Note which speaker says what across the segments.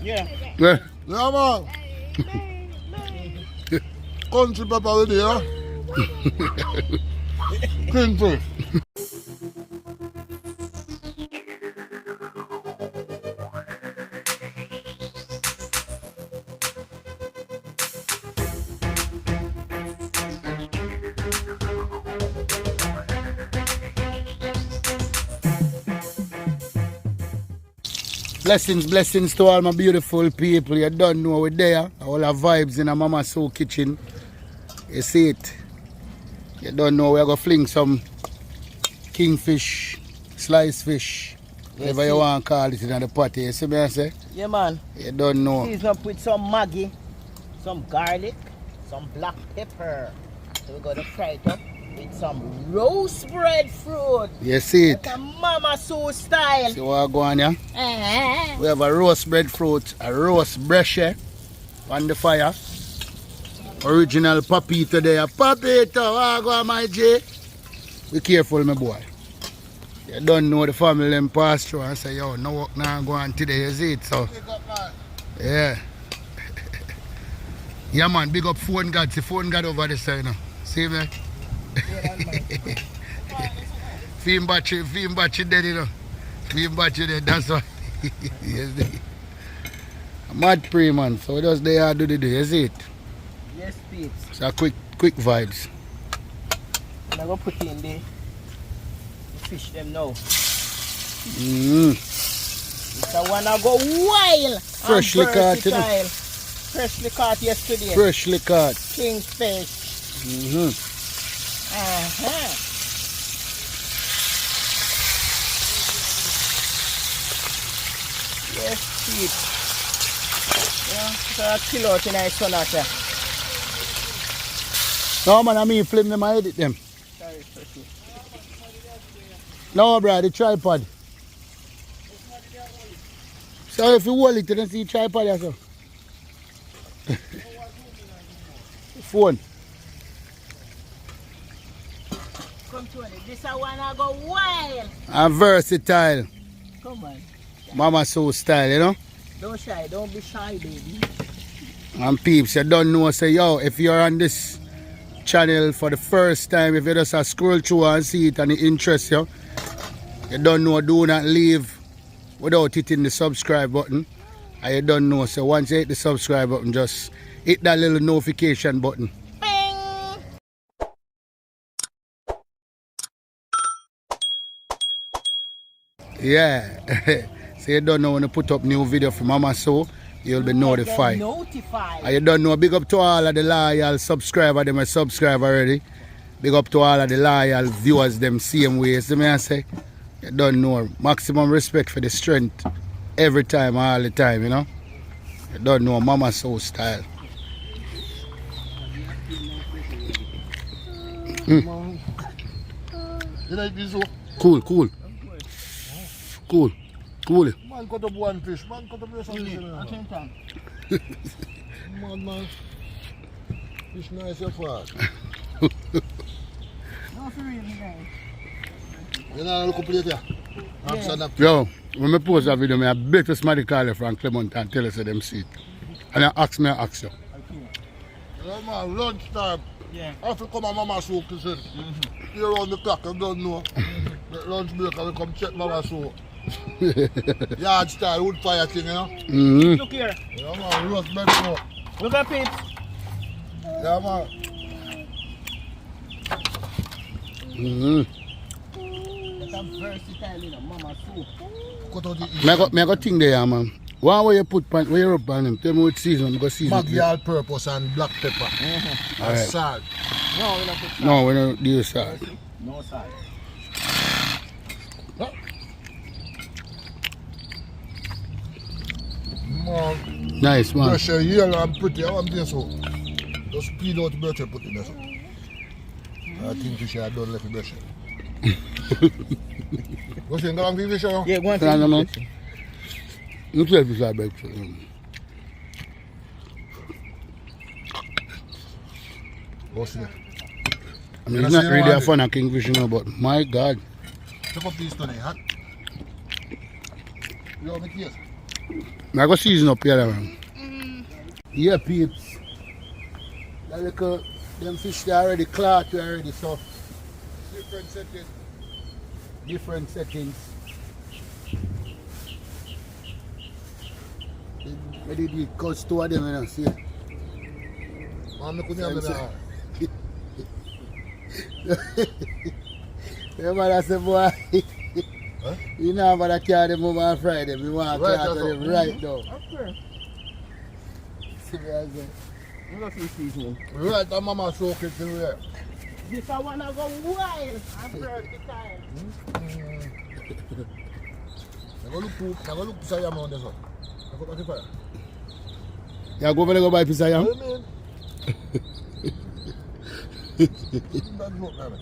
Speaker 1: Yeah.
Speaker 2: Yeah.
Speaker 3: Yeah, man. Country pepper with you, huh? KingFish.
Speaker 2: Blessings to all my beautiful people. You don't know we're there. All our vibes in a MamaSueKitchen. You see it. You don't know we're gonna fling some KingFish, sliced fish, whatever you want to call it in the potty. You see me I say?
Speaker 1: Yeah, man.
Speaker 2: You don't know.
Speaker 1: Season up with some Maggi, some garlic, some black pepper. So we're gonna fry it up with some roast breadfruit.
Speaker 2: You see it?
Speaker 1: Like a Mama Sue style.
Speaker 2: See what go on here? We have a roast breadfruit, a roast brescia on the fire. Original papito there. Papito, what go on my J? Be careful, my boy. You don't know the family them pass through and say, yo, no work now go on today, you see it? So, yeah. Yeah, man, big up phone God. See phone God over this side now. See me? Film battery dead, you know. Film battery dead, that's why. Yes, mad pre man, so just they do the day, you see it?
Speaker 1: Yes, peeps.
Speaker 2: So quick vibes.
Speaker 1: I'm gonna put in the fish them now. It's a one I go wild.
Speaker 2: Freshly caught, you know.
Speaker 1: Freshly caught yesterday.
Speaker 2: Freshly caught.
Speaker 1: KingFish. Yes, peeps. Yeah, so I kill out in a son out there.
Speaker 2: No man, I mean film them and edit them.
Speaker 1: Sorry, Freshly.
Speaker 2: No bro, the tripod. So if you hold it, you don't see tripod yourself. Phone.
Speaker 1: Come to it. This one I go wild.
Speaker 2: And versatile.
Speaker 1: Come on.
Speaker 2: Mama Sue style, you know?
Speaker 1: Don't shy, don't be shy, baby.
Speaker 2: And peeps, you don't know, say yo, if you're on this channel for the first time, if you just scroll through and see it and it interests you, you don't know, do not leave without hitting the subscribe button. And you don't know, so once you hit the subscribe button, just hit that little notification button.
Speaker 1: Bing!
Speaker 2: Yeah. So you don't know when you put up new video from Mama Sue, you'll be notified. And you don't know, big up to all of the loyal subscribers, them are subscribed already. Big up to all of the loyal viewers, them same way. See me I say? You don't know, maximum respect for the strength every time, all the time, you know? You don't know, Mama Sue style.
Speaker 3: You like this one?
Speaker 2: Cool.
Speaker 3: Man cut up one fish, man cut up something. Man. Fish nice and fast. You know look up later.
Speaker 2: Yo, when I post that video, I bet you somebody call you from Clement and tell us that them see it. And I ask you.
Speaker 3: Yeah man, lunchtime.
Speaker 1: Yeah.
Speaker 3: I have to come on MamaSueKitchen. Here around the clock, I don't know. Get lunch break, I will come check MamaSue. Yard style, wood fire thing, you know?
Speaker 1: Look here.
Speaker 3: Yeah man, roast breadfruit.
Speaker 1: Look at peeps.
Speaker 3: Yeah man.
Speaker 1: That's a versatile, you know, Mama Sue.
Speaker 3: Cut out the
Speaker 2: I got thing there, man. One way you put pan, where you rub on them, tell me what season, because season.
Speaker 3: BackYard purpose and black pepper. And salt.
Speaker 1: No, we don't put salt.
Speaker 2: No, we don't do salt.
Speaker 1: No salt.
Speaker 3: Man,
Speaker 2: Nice, man.
Speaker 3: brush your yellow and pretty. I want this so. Just peel out the brush and put it there. So. I think fish are done left the brush. What's in the long fish?
Speaker 1: Yeah, go on.
Speaker 2: Man. You tell me that breakfast.
Speaker 3: What's in it?
Speaker 2: I mean, it's not really a fun at KingFish, you know, but my God.
Speaker 3: Take up these today, huh? You want me to
Speaker 2: I go season up here, man. Yeah, peeps. That little, them fish they already caught already, so different settings. Different settings. I did it cause two of them, you know, see.
Speaker 3: Man, I couldn't have that.
Speaker 2: The mother say, boy,
Speaker 3: Huh?
Speaker 2: you know about to carry them over on Friday. We want to
Speaker 3: Right,
Speaker 2: carry
Speaker 3: that's
Speaker 2: them
Speaker 3: all.
Speaker 2: right now.
Speaker 1: Okay.
Speaker 2: See what I say?
Speaker 1: I'm going to see seasoning.
Speaker 3: Right, that Mama SueKitchen here.
Speaker 1: If I want to go wild, I'm pretty tired.
Speaker 3: I go look for yam on this one. I go back to fire.
Speaker 2: Yeah, go over there go buy pizza, yeah?
Speaker 3: What do you mean? That look, man.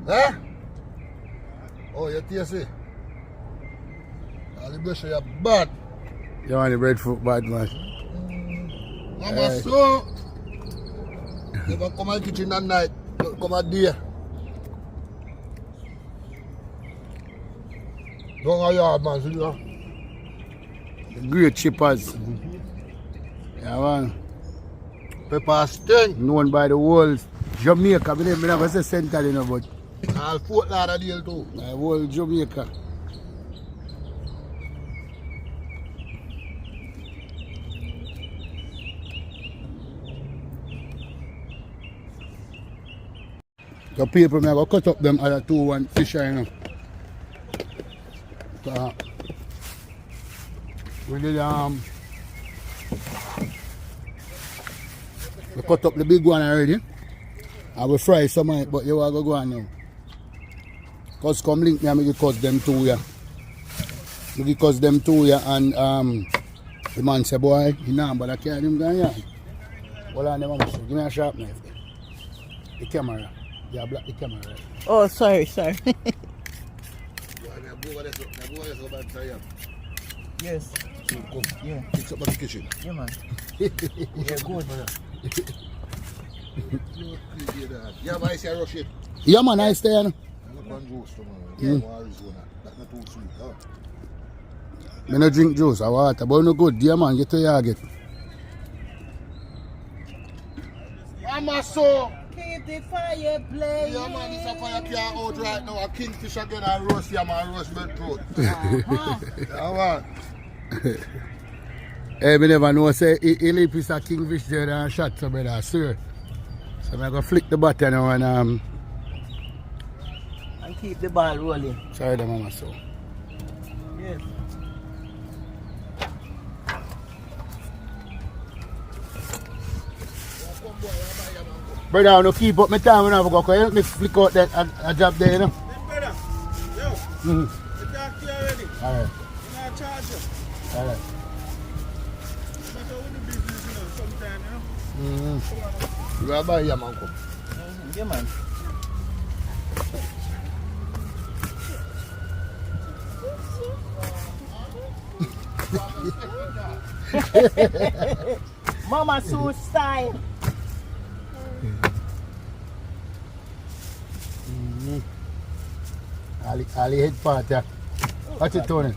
Speaker 3: Eh? Oh, you tasty. All the brush are bad.
Speaker 2: You want the breadfruit bad, man?
Speaker 3: Mama Sue. Never come to the kitchen at night. Come at day. Don't go yard, man. See you.
Speaker 2: The great chippers. Yeah, man.
Speaker 3: Pepper stink.
Speaker 2: Known by the whole Jamaica. I never say Central, you know, but
Speaker 3: All Fort Lauderdale too.
Speaker 2: the whole Jamaica. The people may go cut up them other 2-1 fish, you know. So, we did we cut up the big one already. I will fry some of it, but you are going to go on now. Cause come link me and make cut them two, yeah. Make cut them two, yeah, and the man say, boy, you know, but I can't him go, yeah. Hold on, Mama, give me a sharp knife. The camera. Yeah, block the camera, right?
Speaker 1: Oh, sorry. Yes. Yeah.
Speaker 3: Fix up the kitchen.
Speaker 1: Yeah, man. Yeah, good.
Speaker 3: Yeah, but I say rush it.
Speaker 2: Yeah, man, I stay, you know.
Speaker 3: Look on juice, man. Yeah, Arizona. That's not too sweet. Huh?
Speaker 2: I no drink juice or water, but no good. Yeah, man, get to your get.
Speaker 3: Mama Sue.
Speaker 1: Keep the fire blazing.
Speaker 3: Yeah, man, this a fire can't out right now. A KingFish again and roast yam and roast Breadfruit. Yeah, man.
Speaker 2: Hey, me never know, say, he leave piece of KingFish there and shot some brother, sir. So I'm going to flick the button now and
Speaker 1: And keep the ball rolling.
Speaker 2: sorry, the Mama Sue.
Speaker 1: Yes.
Speaker 2: Brother, I don't keep up my time when I go, help me flick out that a job there, you know.
Speaker 4: Brother, yo,
Speaker 2: Mm-hmm.
Speaker 4: we talk to you already.
Speaker 2: Alright,
Speaker 4: You not charge you.
Speaker 2: alright.
Speaker 4: No matter what the business, you know, sometime, you know.
Speaker 2: Mm-hmm.
Speaker 3: You gotta buy yam and come.
Speaker 1: Yeah, man. Mama Sue style.
Speaker 2: Ali head part, yeah. Watch it, Tony.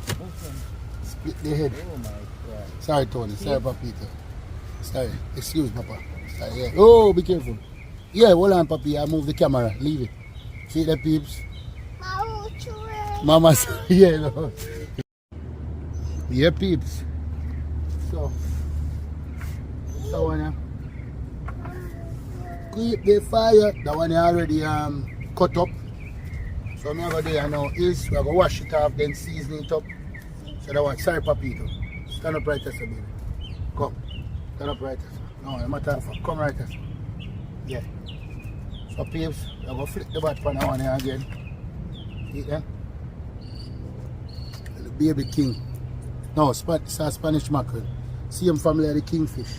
Speaker 2: Split the head.
Speaker 1: Oh my God.
Speaker 2: Sorry, Tony. Sorry, Papito. Sorry. Excuse, Papa. Sorry, yeah. Oh, be careful. Yeah, hold on, Papi. I move the camera. Leave it. See the peeps? Mama, yeah, no. Yeah, peeps. So, one, yeah. Keep the fire. That one already cut up. So I'm going to do now is we're going to wash it off, then season it up. So that one, sorry, Papito. Stand up right there, baby. Come. Stand up right there. No, I'm not talking for. Come right there. Yeah. So, peeps, we're going to flip the bat pan on here again. See that? The baby king. No, it's a Spanish mackerel. Same family of the KingFish.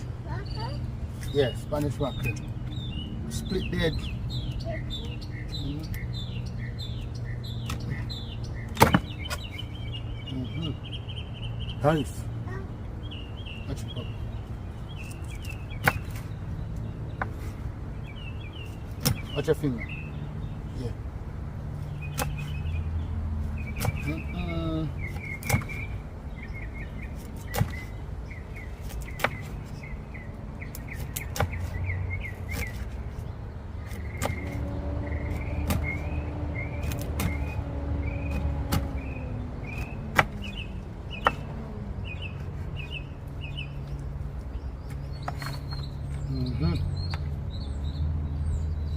Speaker 2: Yeah, Spanish mackerel. Split the head. Nice. Watch it, Papa. Watch your finger.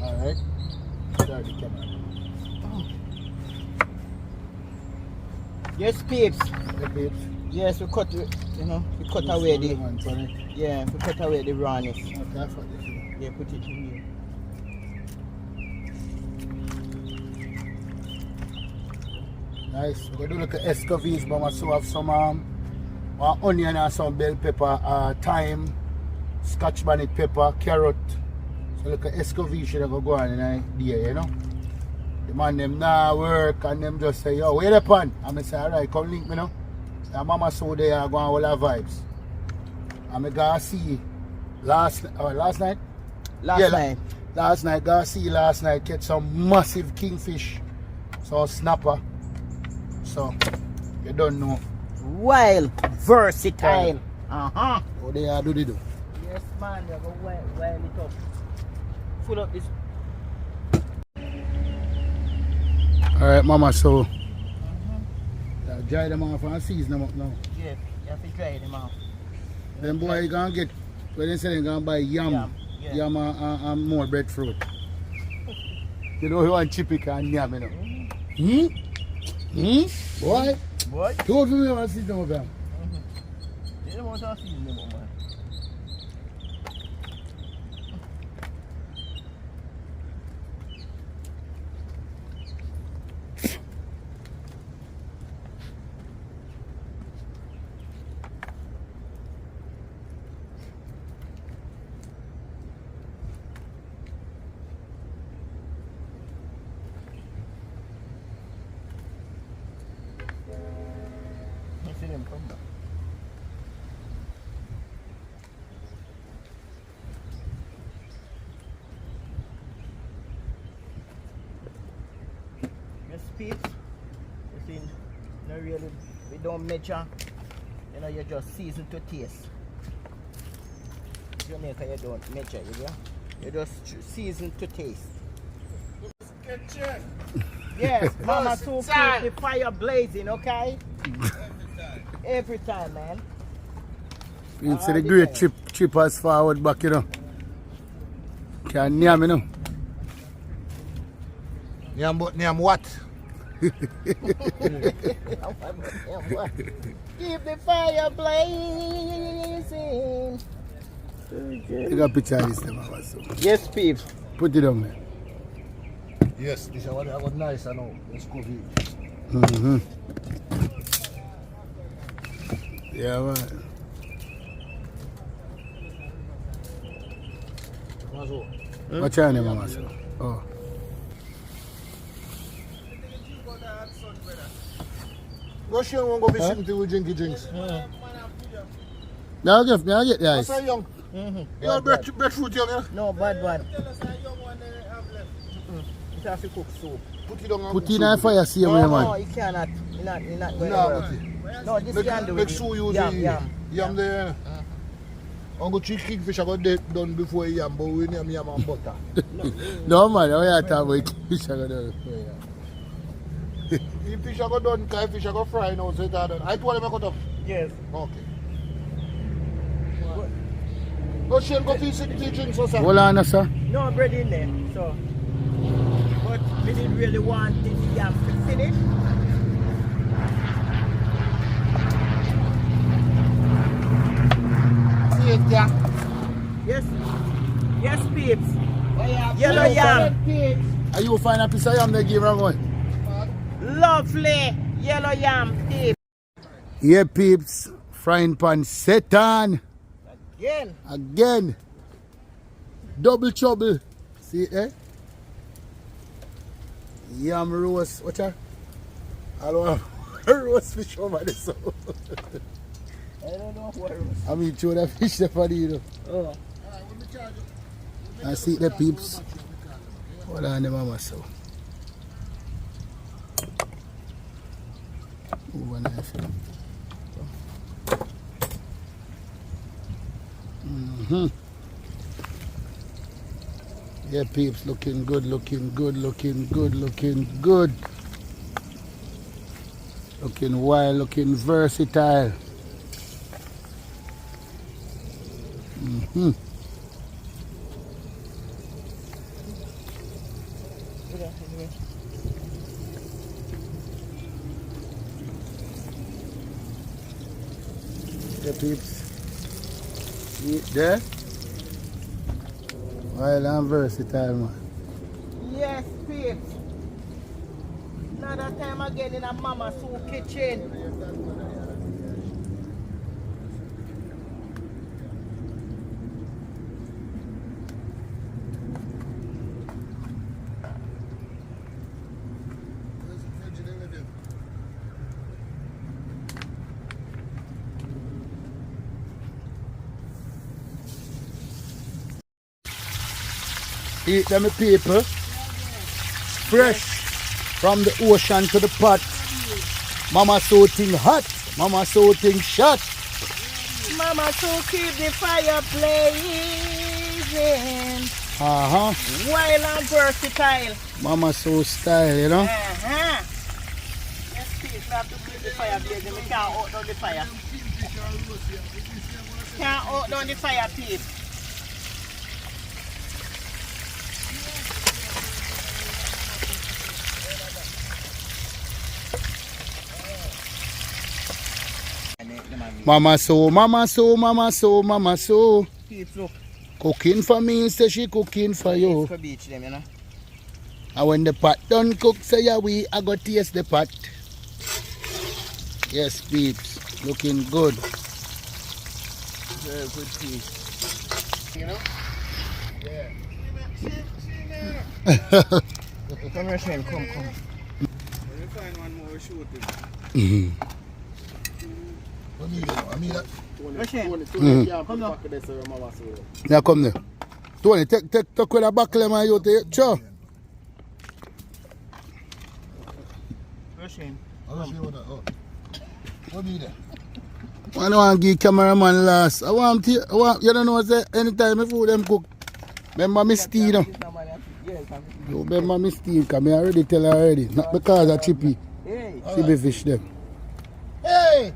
Speaker 2: Alright. Start the camera.
Speaker 1: Yes, peeps.
Speaker 2: The peeps.
Speaker 1: Yes, we cut, we cut away the,
Speaker 2: Funny.
Speaker 1: yeah, we cut away the rawness.
Speaker 2: Okay, I thought this.
Speaker 1: Yeah, put it in here.
Speaker 2: Nice. We're gonna do like a escovis, but we have some onion and some bell pepper, thyme, scotch bonnet pepper, carrot. So like a escovitch should have go on in a day, you know. The man them now work and them just say, yo, where the pan? And I say, alright, come link me now. And Mama Sue they are going all our vibes. And I go see last night?
Speaker 1: Last night.
Speaker 2: Last night, go see last night, catch some massive kingfish. So snapper. So you don't know.
Speaker 1: Wild, versatile. Uh-huh.
Speaker 2: What they are do they do?
Speaker 1: Yes, man, you go wild it up. Full up this.
Speaker 2: Alright, Mama, so dry them off and season them up now.
Speaker 1: Yeah, you have to dry them off.
Speaker 2: Then boy you gonna get when they say they're gonna buy yam.
Speaker 1: Yeah.
Speaker 2: Yam and more breadfruit. You know you want chippy and yam, you know. Boy?
Speaker 1: Boy?
Speaker 2: Two for me want to see them up there.
Speaker 1: You don't want to see them up, man. See them come back. Your speeds, you see, no really, we don't measure, you know, you just season to taste. Jamaica, you don't measure, you just season to taste.
Speaker 4: Kitchen.
Speaker 1: Yes, Mama Sue keep the fire blazing, okay? Every time, man.
Speaker 2: You see the great chippers forward back, you know. Can't name, you know.
Speaker 3: Name what?
Speaker 1: Keep the fire blazing.
Speaker 2: You got a picture of this, Mama, so.
Speaker 1: Yes, peeps.
Speaker 2: Put it on there.
Speaker 3: Yes, this is what I got nice, I know. Let's go here.
Speaker 2: Yeah, man. What's your name, Mama? Oh.
Speaker 3: Go share one, go fishing till we drinky drinks.
Speaker 2: Now give me, I get the ice.
Speaker 3: What's that young? You have breadfruit young, yeah?
Speaker 1: No, bad one. It has to cook soup.
Speaker 3: Put it on.
Speaker 2: Put it in the fire, see him, man.
Speaker 1: No, you cannot. You're not going to work. No, this can do
Speaker 3: Make
Speaker 1: it.
Speaker 3: sure you use yam there. I'm going to check KingFish, I got that done before yam, but we name yam and butter.
Speaker 2: No, man, I want to talk about fish.
Speaker 3: If fish I got done, KingFish I got fry now, so it's done. I told him I got up.
Speaker 1: Yes.
Speaker 3: Okay. Go Shane, go fish tea drinks or something.
Speaker 2: Hold on, sir.
Speaker 1: No bread in there, so. But we didn't really want the yam to finish.
Speaker 3: See it, yeah.
Speaker 1: Yes. Yes, peeps. Yellow yam.
Speaker 2: Are you find a piece of yam they give around?
Speaker 1: Lovely yellow yam, peeps.
Speaker 2: Yeah, peeps. Frying pan set on.
Speaker 1: Again.
Speaker 2: Double trouble. See it, eh? Yam roast. What's that? I don't know. Roast fish over there, so.
Speaker 1: I don't know what it was.
Speaker 2: I mean, throw the fish there for you, know.
Speaker 1: Oh.
Speaker 2: I see the peeps. Hold on, the Mama, so. Over knife. Yeah, peeps, looking good, looking good, looking good, looking good. Looking wild, looking versatile. Yeah, peeps. See it there? Wild and versatile, man.
Speaker 1: Yes, peeps. Another time again in a Mama Sue kitchen.
Speaker 2: Eat them, people. Fresh from the ocean to the pot. Mama Sue thing hot. Mama Sue thing shot.
Speaker 1: Mama Sue keep the fire blazing. Wild and versatile.
Speaker 2: Mama Sue style, you know.
Speaker 1: Yes, please. We have to keep the fire blazing. We can't outdown the fire. Can't outdown the fire, please.
Speaker 2: Mama Sue, Mama Sue, Mama Sue, Mama Sue.
Speaker 1: Peeps, look.
Speaker 2: Cooking for me, say she cooking for you.
Speaker 1: For beach them, you know.
Speaker 2: And when the pot done cook, say yeah, I go taste the pot. Yes, peeps, looking good.
Speaker 1: Very good piece. You know?
Speaker 3: Yeah.
Speaker 1: Come here, Shane. Come.
Speaker 4: When you find one more, shoot it.
Speaker 3: What do you do? I mean that.
Speaker 1: Come now.
Speaker 2: Now come there. Tony, take with a buckle man, you take. Sure.
Speaker 1: Shane.
Speaker 3: I'm not sure what that. Oh. What do you do?
Speaker 2: I don't want to give cameraman last. I want you don't know, say, anytime I food them cook. Remember me Steve, no? You remember me Steve, because I already tell her already. Not because of Chippy.
Speaker 1: Hey.
Speaker 2: Chippy fish them.
Speaker 1: Hey.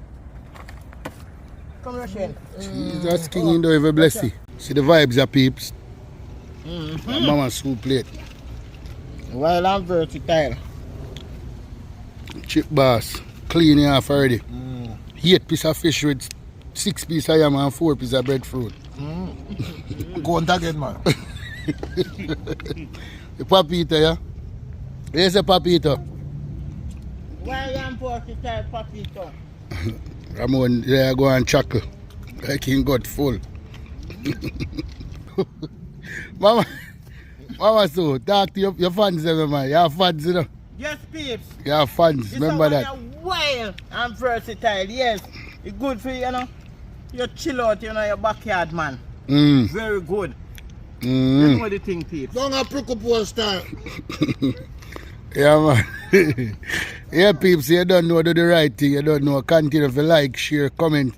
Speaker 1: Come here, Shane.
Speaker 2: Jesus King in the bless you. See the vibes of peeps. Mama Sue plate.
Speaker 1: Wild and versatile.
Speaker 2: Chip bass. Clean it off already. 8 piece of fish with 6 piece of yam and 4 piece of breadfruit.
Speaker 3: Go on again, man.
Speaker 2: The papita, yeah? Here's the papita.
Speaker 1: Wild and versatile papito.
Speaker 2: Ramon, there go and chuckle. Like he got full. Mama Sue, talk to your fans, man. You have fans, you know?
Speaker 1: Yes, peeps.
Speaker 2: You have fans, remember that.
Speaker 1: Wild and versatile, yes. It's good for you, you know. You chill out, you know, your backyard, man. Very good. You know the thing, peeps.
Speaker 3: Don't have Procopole style.
Speaker 2: Yeah, man. Yeah, peeps, you don't know do the right thing. You don't know. Continue to like, share, comment,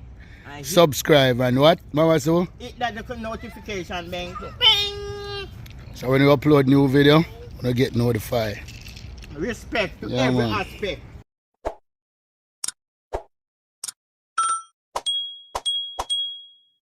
Speaker 2: subscribe, and what, Mama Sue?
Speaker 1: Hit that notification, bang. Bing!
Speaker 2: So when you upload new video, you get notified.
Speaker 1: Respect to
Speaker 2: Yeah,
Speaker 1: every
Speaker 2: man.
Speaker 1: aspect.